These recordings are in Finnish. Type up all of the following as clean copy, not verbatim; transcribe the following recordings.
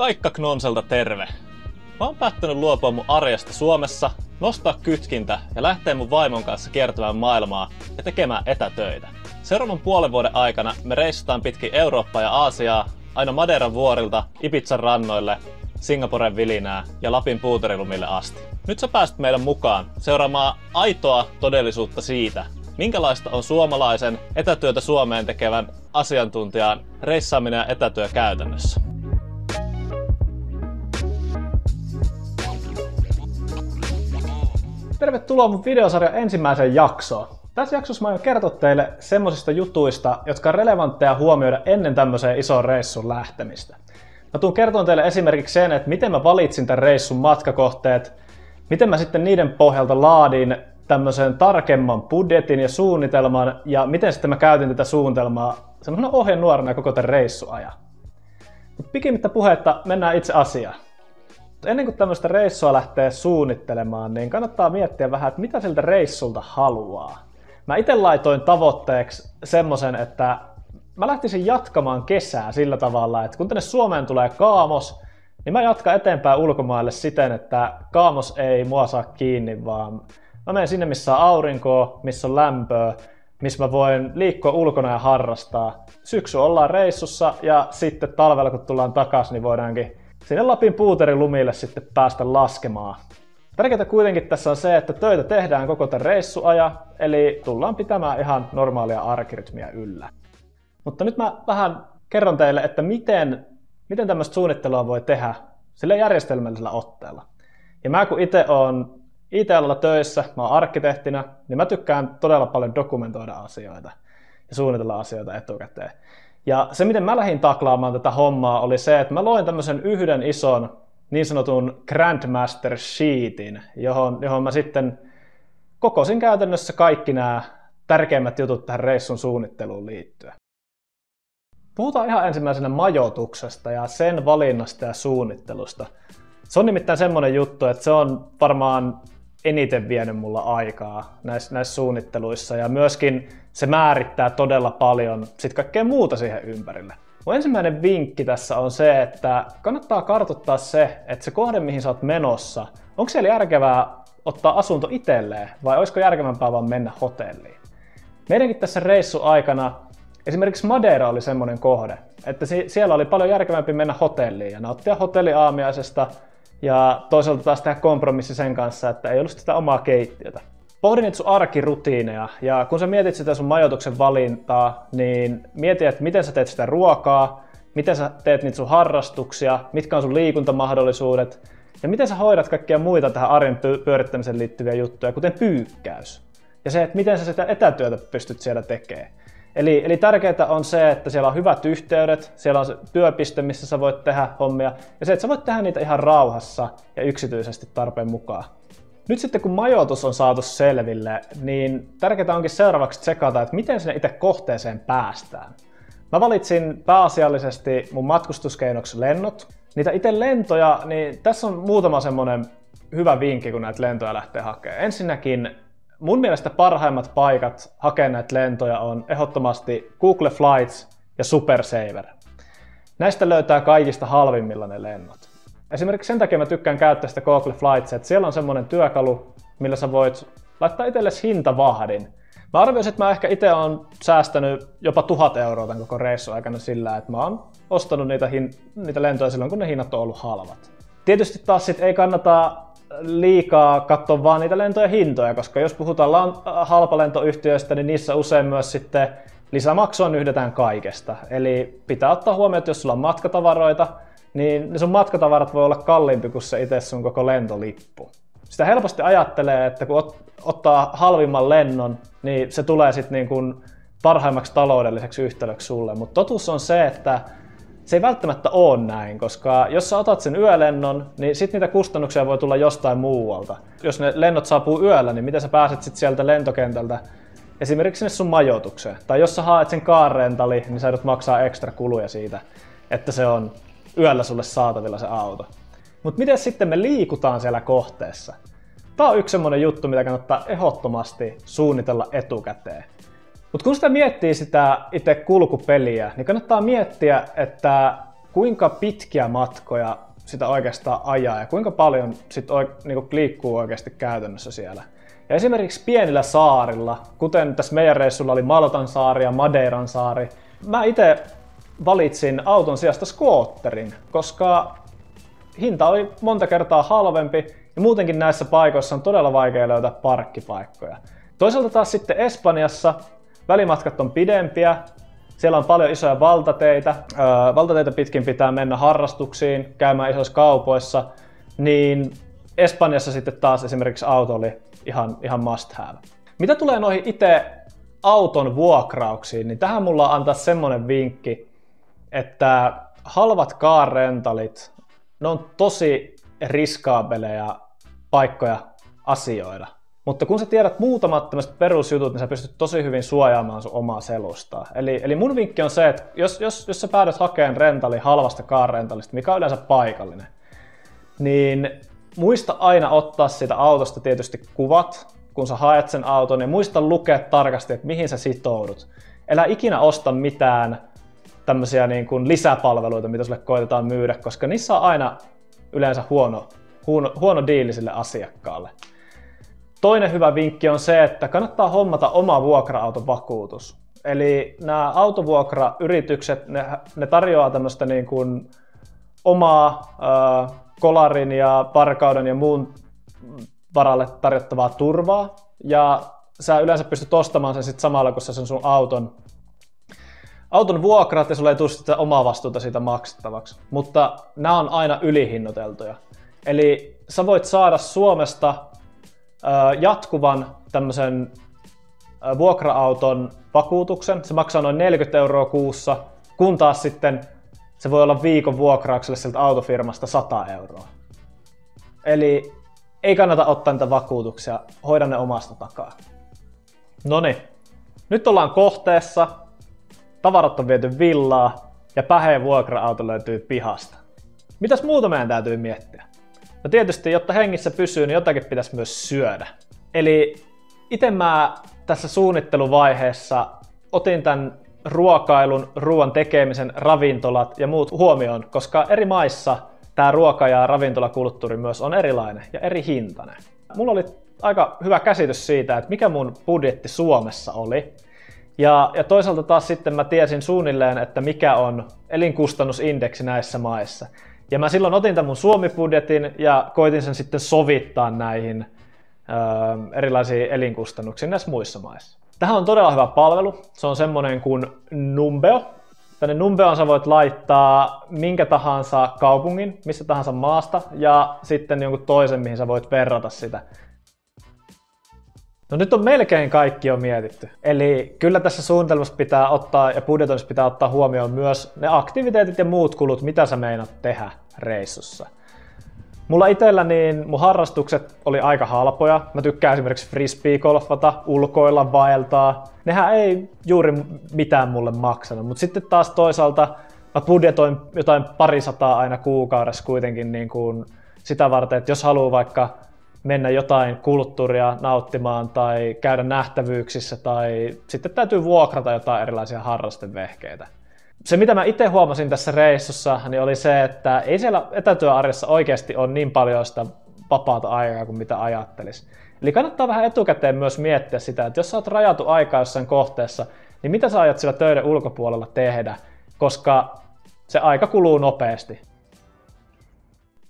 Kaikka Knonselta terve! Mä oon päättänyt luopua mun arjesta Suomessa, nostaa kytkintä ja lähteä mun vaimon kanssa kiertämään maailmaa ja tekemään etätöitä. Seuraavan puolen vuoden aikana me reissataan pitkin Eurooppaa ja Aasiaa, aina Madeiran vuorilta, Ibizan rannoille, Singaporen vilinää ja Lapin puuterilumille asti. Nyt sä pääset meidän mukaan seuraamaan aitoa todellisuutta siitä, minkälaista on suomalaisen etätyötä Suomeen tekevän asiantuntijan reissaaminen ja etätyö käytännössä. Tervetuloa mun videosarjan ensimmäiseen jaksoon. Tässä jaksossa mä aion kertoa teille semmosista jutuista, jotka on relevantteja huomioida ennen tämmöiseen isoon reissun lähtemistä. Mä tuun kertomaan teille esimerkiksi sen, että miten mä valitsin tämän reissun matkakohteet, miten mä sitten niiden pohjalta laadin tämmöisen tarkemman budjetin ja suunnitelman, ja miten sitten mä käytin tätä suunnitelmaa semmoisena ohjenuorana koko tämän reissuajan. Mutta pikimmittä puhetta mennään itse asiaan. Ennen kuin tämmöistä reissua lähtee suunnittelemaan, niin kannattaa miettiä vähän, että mitä siltä reissulta haluaa. Mä itse laitoin tavoitteeksi semmoisen, että mä lähtisin jatkamaan kesää sillä tavalla, että kun tänne Suomeen tulee kaamos, niin mä jatkan eteenpäin ulkomaille siten, että kaamos ei mua saa kiinni, vaan mä menen sinne, missä on aurinkoa, missä on lämpöä, missä mä voin liikkua ulkona ja harrastaa. Syksy ollaan reissussa ja sitten talvella kun tullaan takaisin, niin voidaankin sinne Lapin puuterilumille sitten päästä laskemaan. Tärkeintä kuitenkin tässä on se, että töitä tehdään koko tämän reissuajan, eli tullaan pitämään ihan normaalia arkirytmiä yllä. Mutta nyt mä vähän kerron teille, että miten tämmöistä suunnittelua voi tehdä sillä järjestelmällisellä otteella. Ja mä kun itse oon IT-alalla töissä, mä oon arkkitehtinä, niin mä tykkään todella paljon dokumentoida asioita ja suunnitella asioita etukäteen. Ja se, miten mä lähdin taklaamaan tätä hommaa, oli se, että mä loin tämmöisen yhden ison niin sanotun Grandmaster Sheetin, johon mä sitten kokosin käytännössä kaikki nämä tärkeimmät jutut tähän reissun suunnitteluun liittyen. Puhutaan ihan ensimmäisenä majoituksesta ja sen valinnasta ja suunnittelusta. Se on nimittäin semmoinen juttu, että se on varmaan eniten vienyt mulla aikaa näissä suunnitteluissa ja myöskin se määrittää todella paljon sit kaikkea muuta siihen ympärille. Mun ensimmäinen vinkki tässä on se, että kannattaa kartoittaa se, että se kohde mihin sä oot menossa, onko siellä järkevää ottaa asunto itselleen vai olisiko järkevämpää vaan mennä hotelliin. Meidänkin tässä reissun aikana esimerkiksi Madeira oli semmoinen kohde, että siellä oli paljon järkevämpi mennä hotelliin ja nauttia hotelliaamiaisesta ja toisaalta taas tehdä kompromissi sen kanssa, että ei ollut sitä omaa keittiötä. Pohdin niitä sun arkirutiineja ja kun sä mietit sitä sun majoituksen valintaa, niin mieti, että miten sä teet sitä ruokaa, miten sä teet niitä sun harrastuksia, mitkä on sun liikuntamahdollisuudet ja miten sä hoidat kaikkia muita tähän arjen pyörittämiseen liittyviä juttuja, kuten pyykkäys. Ja se, että miten sä sitä etätyötä pystyt siellä tekemään. Eli tärkeää on se, että siellä on hyvät yhteydet, siellä on se työpiste, missä sä voit tehdä hommia, ja se, että sä voit tehdä niitä ihan rauhassa ja yksityisesti tarpeen mukaan. Nyt sitten kun majoitus on saatu selville, niin tärkeää onkin seuraavaksi tsekata, että miten sinne itse kohteeseen päästään. Mä valitsin pääasiallisesti mun matkustuskeinoksi lennot. Niitä itse lentoja, niin tässä on muutama semmonen hyvä vinkki, kun näitä lentoja lähtee hakemaan. Ensinnäkin mun mielestä parhaimmat paikat hakea näitä lentoja on ehdottomasti Google Flights ja Supersaver. Näistä löytää kaikista halvimmilla ne lennot. Esimerkiksi sen takia mä tykkään käyttää sitä Google Flights, että siellä on semmoinen työkalu, millä sä voit laittaa itsellesi hintavahdin. Mä arvioisin, että mä ehkä itse oon säästänyt jopa 1000 € tämän koko reissun aikana sillä, että mä oon ostanut niitä lentoja silloin, kun ne hinnat on ollut halvat. Tietysti taas sit ei kannata liikaa katsoa vaan niitä lentojen hintoja, koska jos puhutaan halpalentoyhtiöistä, niin niissä usein myös sitten lisämaksua nyhdetään kaikesta. Eli pitää ottaa huomioon, että jos sulla on matkatavaroita, niin ne sun matkatavarat voi olla kalliimpi kuin se itse sun koko lentolippu. Sitä helposti ajattelee, että kun ottaa halvimman lennon, niin se tulee sitten niin kuin parhaimmaksi taloudelliseksi yhtälöksi sulle. Mutta totuus on se, että se ei välttämättä ole näin, koska jos sä otat sen yölennon, niin sitten niitä kustannuksia voi tulla jostain muualta. Jos ne lennot saapuu yöllä, niin miten sä pääset sitten sieltä lentokentältä esimerkiksi sinne sun majoitukseen? Tai jos sä haet sen car rentali, niin sä joudut maksaa ekstra kuluja siitä, että se on yöllä sulle saatavilla se auto. Mutta miten sitten me liikutaan siellä kohteessa? Tää on yksi semmonen juttu, mitä kannattaa ehdottomasti suunnitella etukäteen. Mutta kun sitä miettii sitä itse kulkupeliä, niin kannattaa miettiä, että kuinka pitkiä matkoja sitä oikeastaan ajaa ja kuinka paljon sit niinku liikkuu oikeasti käytännössä siellä. Ja esimerkiksi pienillä saarilla, kuten tässä meidän reissulla oli Maltan saari ja Madeiran saari, mä itse valitsin auton sijasta skootterin, koska hinta oli monta kertaa halvempi ja muutenkin näissä paikoissa on todella vaikea löytää parkkipaikkoja. Toisaalta taas sitten Espanjassa välimatkat on pidempiä, siellä on paljon isoja valtateitä, valtateitä pitkin pitää mennä harrastuksiin, käymään isoissa kaupoissa, niin Espanjassa sitten taas esimerkiksi auto oli ihan must have. Mitä tulee noihin itse auton vuokrauksiin, niin tähän mulla on antaa semmonen vinkki, että halvat car-rentalit, ne on tosi riskaabeleja paikkoja asioida. Mutta kun sä tiedät muutamat tämmöiset perusjutut, niin sä pystyt tosi hyvin suojaamaan sun omaa selustaa. Eli mun vinkki on se, että jos sä päädyt hakemaan rentalin halvasta car-rentalista, mikä on yleensä paikallinen, niin muista aina ottaa siitä autosta tietysti kuvat, kun sä haet sen auton, ja muista lukea tarkasti, että mihin sä sitoudut. Älä ikinä osta mitään tämmöisiä niin kuin lisäpalveluita, mitä sulle koitetaan myydä, koska niissä on aina yleensä huono diili sille asiakkaalle. Toinen hyvä vinkki on se, että kannattaa hommata oma vuokra-auton vakuutus. Eli nämä autovuokrayritykset, ne tarjoaa tämmöistä niin kuin omaa kolarin ja varkauden ja muun varalle tarjottavaa turvaa. Ja sä yleensä pystyt ostamaan sen sitten samalla, kun sä sen sun auton vuokraat ja sulla ei tule sitä omaa vastuuta siitä maksettavaksi. Mutta nämä on aina ylihinnoiteltuja. Eli sä voit saada Suomesta jatkuvan tämmöisen vuokra-auton vakuutuksen. Se maksaa noin 40 € kuussa, kun taas sitten se voi olla viikon vuokraukselle sieltä autofirmasta 100 €. Eli ei kannata ottaa niitä vakuutuksia, hoida ne omasta takaa. Noniin, nyt ollaan kohteessa, tavarat on viety villaa ja päheen vuokra-auto löytyy pihasta. Mitäs muuta meidän täytyy miettiä? No tietysti, jotta hengissä pysyy, niin jotakin pitäisi myös syödä. Eli itse mä tässä suunnitteluvaiheessa otin tämän ruoan tekemisen, ravintolat ja muut huomioon, koska eri maissa tämä ruoka- ja ravintolakulttuuri myös on erilainen ja eri hintainen. Mulla oli aika hyvä käsitys siitä, että mikä mun budjetti Suomessa oli. Ja toisaalta taas sitten mä tiesin suunnilleen, että mikä on elinkustannusindeksi näissä maissa. Ja mä silloin otin tämän mun Suomi-budjetin ja koitin sen sitten sovittaa näihin erilaisiin elinkustannuksiin näissä muissa maissa. Tähän on todella hyvä palvelu. Se on semmoinen kuin Numbeo. Tänne Numbeoon sä voit laittaa minkä tahansa kaupungin, missä tahansa maasta ja sitten jonkun toisen, mihin sä voit verrata sitä. No nyt on melkein kaikki jo mietitty. Eli kyllä tässä suunnitelmassa pitää ottaa ja budjetoinnissa pitää ottaa huomioon myös ne aktiviteetit ja muut kulut, mitä sä meinat tehdä reissussa. Mulla itsellä niin mun harrastukset oli aika halpoja. Mä tykkään esimerkiksi frisbeegolfata, ulkoilla, vaeltaa. Nehän ei juuri mitään mulle maksanut, mutta sitten taas toisaalta mä budjetoin jotain parisataa aina kuukaudessa kuitenkin niin kuin sitä varten, että jos haluaa vaikka mennä jotain kulttuuria nauttimaan tai käydä nähtävyyksissä tai sitten täytyy vuokrata jotain erilaisia harrastevehkeitä. Se mitä mä itse huomasin tässä reissussa niin oli se, että ei siellä etätyöarjessa oikeasti ole niin paljon sitä vapaata aikaa kuin mitä ajattelisi. Eli kannattaa vähän etukäteen myös miettiä sitä, että jos sä oot rajattu aikaa jossain kohteessa, niin mitä sä aiot sillä töiden ulkopuolella tehdä, koska se aika kuluu nopeasti.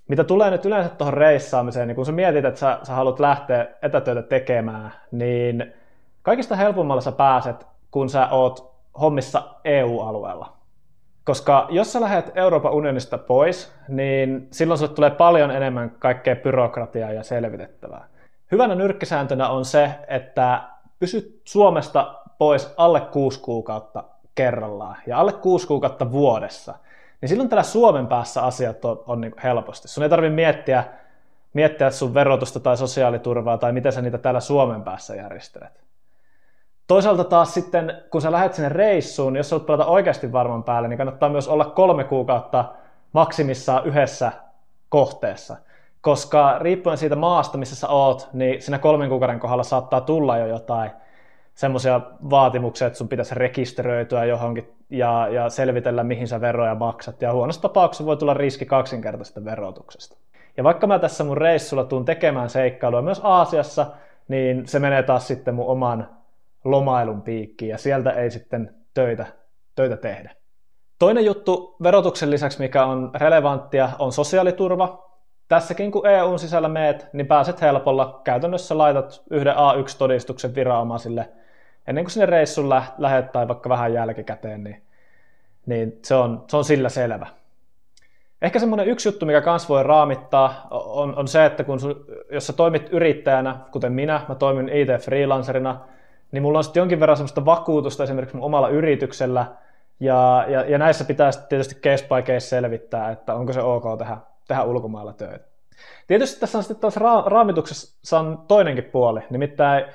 Mitä tulee nyt yleensä tuohon reissaamiseen, niin kun sä mietit, että sä haluat lähteä etätöitä tekemään, niin kaikista helpommalla sä pääset, kun sä oot hommissa EU-alueella. Koska jos sä lähdet Euroopan unionista pois, niin silloin sulle tulee paljon enemmän kaikkea byrokratiaa ja selvitettävää. Hyvänä nyrkkisääntönä on se, että pysyt Suomesta pois alle 6 kuukautta kerrallaan ja alle 6 kuukautta vuodessa. Niin silloin täällä Suomen päässä asiat on niin helposti. Sun ei tarvitse miettiä sun verotusta tai sosiaaliturvaa tai miten sä niitä täällä Suomen päässä järjestelet. Toisaalta taas sitten, kun sä lähdet sinne reissuun, niin jos sä olet palata oikeasti varman päälle, niin kannattaa myös olla 3 kuukautta maksimissaan yhdessä kohteessa. Koska riippuen siitä maasta, missä sä oot, niin siinä 3 kuukauden kohdalla saattaa tulla jo jotain semmoisia vaatimuksia, että sun pitäisi rekisteröityä johonkin ja selvitellä, mihin sä veroja maksat. Ja huonossa tapauksessa voi tulla riski kaksinkertaisesta verotuksesta. Ja vaikka mä tässä mun reissulla tuun tekemään seikkailua myös Aasiassa, niin se menee taas sitten mun oman lomailun piikkiin ja sieltä ei sitten töitä tehdä. Toinen juttu verotuksen lisäksi, mikä on relevanttia, on sosiaaliturva. Tässäkin kun EUn sisällä meet, niin pääset helpolla. Käytännössä laitat yhden A1-todistuksen viranomaisille ennen kuin sinne reissun lähet tai vaikka vähän jälkikäteen, niin se on sillä selvä. Ehkä semmoinen yksi juttu, mikä kans voi raamittaa, on se, että jos sä toimit yrittäjänä, kuten mä toimin IT-freelancerina, niin mulla on sitten jonkin verran semmoista vakuutusta esimerkiksi mun omalla yrityksellä, ja näissä pitäisi tietysti case by case selvittää, että onko se ok tehdä ulkomailla töitä. Tietysti tässä on sitten taas raamituksessa on toinenkin puoli, nimittäin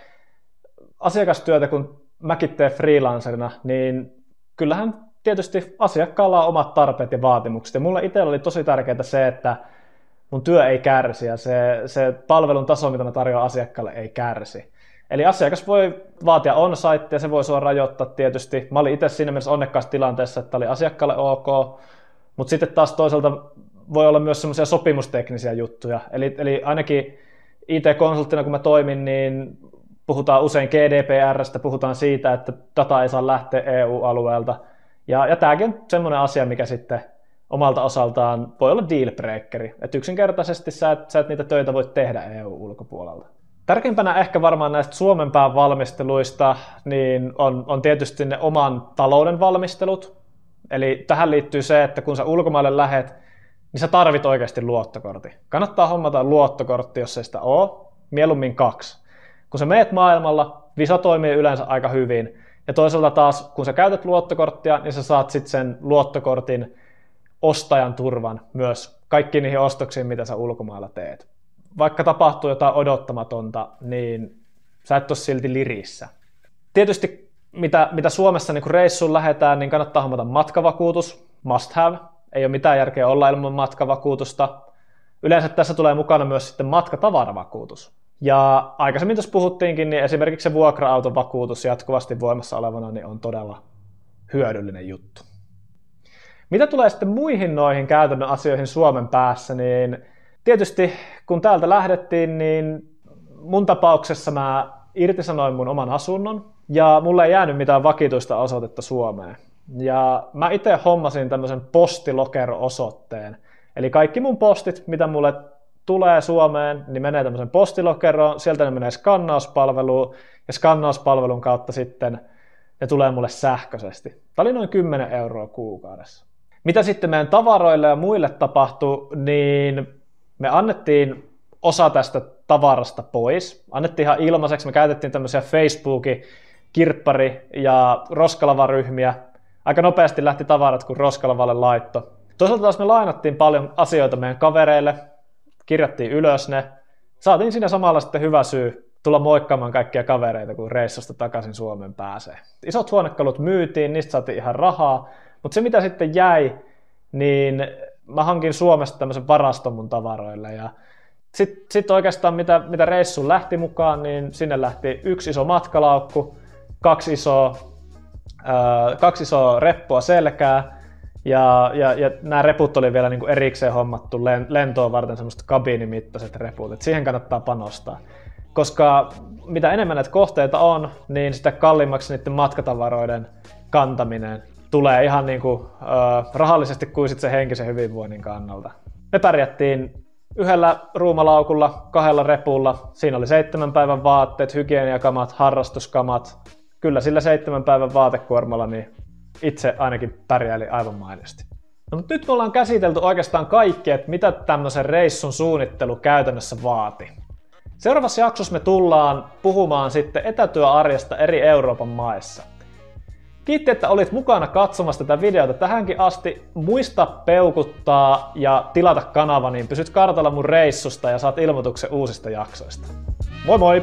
asiakastyötä, kun mäkin teen freelancerina, niin kyllähän tietysti asiakkaalla on omat tarpeet ja vaatimukset. Ja mulle itsellä oli tosi tärkeää se, että mun työ ei kärsi ja se palvelun taso, mitä mä tarjoan asiakkaalle, ei kärsi. Eli asiakas voi vaatia on-site ja se voi sua rajoittaa tietysti. Mä olin itse siinä mielessä onnekkaassa tilanteessa, että oli asiakkaalle ok, mutta sitten taas toisaalta voi olla myös semmoisia sopimusteknisiä juttuja. Eli ainakin IT-konsulttina, kun mä toimin, niin puhutaan usein GDPR:stä, puhutaan siitä, että data ei saa lähteä EU-alueelta. Ja tämäkin on semmoinen asia, mikä sitten omalta osaltaan voi olla dealbreakeri. Että yksinkertaisesti sä et niitä töitä voi tehdä EU-ulkopuolelta. Tärkeimpänä ehkä varmaan näistä Suomen pään valmisteluista niin on tietysti ne oman talouden valmistelut. Eli tähän liittyy se, että kun sä ulkomaille lähet, niin sä tarvit oikeasti luottokortin. Kannattaa hommata luottokortti, jos ei sitä ole, mieluummin 2. Kun sä meet maailmalla, Visa toimii yleensä aika hyvin. Ja toisaalta taas, kun sä käytät luottokorttia, niin sä saat sitten sen luottokortin ostajan turvan myös kaikkiin niihin ostoksiin, mitä sä ulkomailla teet. Vaikka tapahtuu jotain odottamatonta, niin sä et ole silti lirissä. Tietysti mitä Suomessa niin kun reissuun lähdetään, niin kannattaa hommata matkavakuutus, must have. Ei ole mitään järkeä olla ilman matkavakuutusta. Yleensä tässä tulee mukana myös sitten matkatavaravakuutus. Ja aikaisemmin tuossa puhuttiinkin, niin esimerkiksi se vuokra-autovakuutus jatkuvasti voimassa olevana niin on todella hyödyllinen juttu. Mitä tulee sitten muihin noihin käytännön asioihin Suomen päässä, niin tietysti kun täältä lähdettiin, niin mun tapauksessa mä irtisanoin mun oman asunnon ja mulle ei jäänyt mitään vakituista osoitetta Suomeen. Ja mä itse hommasin tämmöisen postilokero-osoitteen. Eli kaikki mun postit, mitä mulle tulee Suomeen, niin menee tämmöisen postilokeroon, sieltä ne menee skannauspalveluun, ja skannauspalvelun kautta sitten ne tulee mulle sähköisesti. Tämä oli noin 10 € kuukaudessa. Mitä sitten meidän tavaroille ja muille tapahtui, niin me annettiin osa tästä tavarasta pois. Annettiin ihan ilmaiseksi, me käytettiin tämmöisiä Facebookin kirppari- ja roskalavaryhmiä. Aika nopeasti lähti tavarat, kun roskalavalle laitto. Toisaalta taas me lainattiin paljon asioita meidän kavereille, kirjattiin ylös ne. Saatiin siinä samalla sitten hyvä syy tulla moikkaamaan kaikkia kavereita, kun reissusta takaisin Suomeen pääsee. Isot huonekalut myytiin, niistä saatiin ihan rahaa, mutta se mitä sitten jäi, niin mä hankin Suomesta tämmöisen varaston mun tavaroille. Ja sitten oikeastaan mitä reissuun lähti mukaan, niin sinne lähti 1 iso matkalaukku, 2 isoa reppua selkää, ja nämä reput oli vielä niin kuin erikseen hommattu lentoon varten semmoiset kabiinimittaiset reput, että siihen kannattaa panostaa. Koska mitä enemmän näitä kohteita on, niin sitä kalliimmaksi niiden matkatavaroiden kantaminen tulee ihan niin kuin, rahallisesti kuin sit sen henkisen hyvinvoinnin kannalta. Me pärjättiin 1 ruumalaukulla, 2 repulla, siinä oli 7 päivän vaatteet, hygieniakamat, harrastuskamat. Kyllä sillä 7 päivän vaatekuormalla niin itse ainakin pärjäili aivan mainiosti. No, mutta nyt me ollaan käsitelty oikeastaan kaikki, että mitä tämmöisen reissun suunnittelu käytännössä vaati. Seuraavassa jaksossa me tullaan puhumaan sitten etätyöarjesta eri Euroopan maissa. Kiitti, että olit mukana katsomassa tätä videota tähänkin asti. Muista peukuttaa ja tilata kanava, niin pysyt kartalla mun reissusta ja saat ilmoituksen uusista jaksoista. Moi moi!